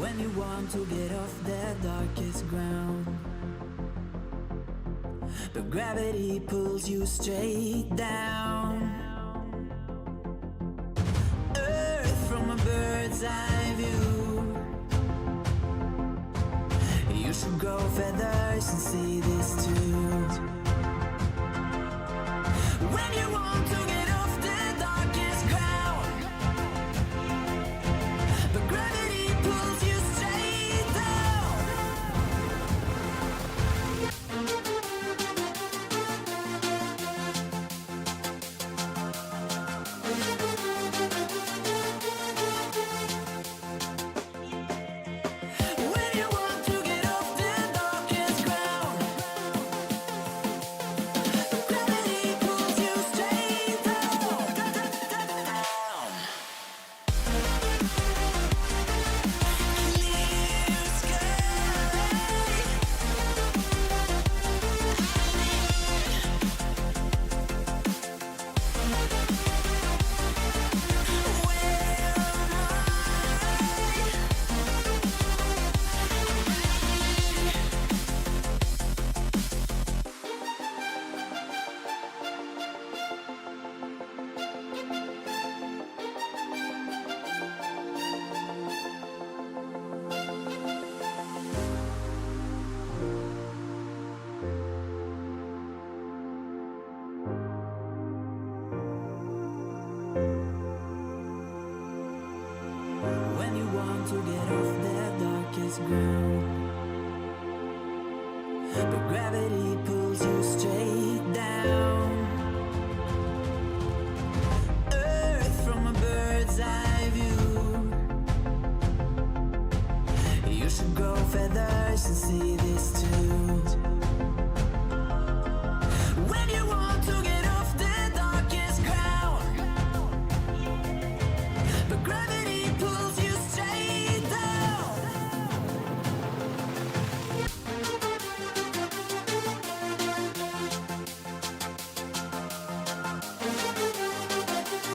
When you want to get off the darkest ground, but gravity pulls you straight down. Earth from a bird's eye view. You should grow feathers and see this too. When you want to get off the darkest ground, but gravity pulls you straight down. When you want to get off the darkest ground, but gravity pulls you straight down. Clear When you want to get off the darkest ground, but gravity pulls you straight down. Earth from a bird's eye view. You should grow feathers and see this too.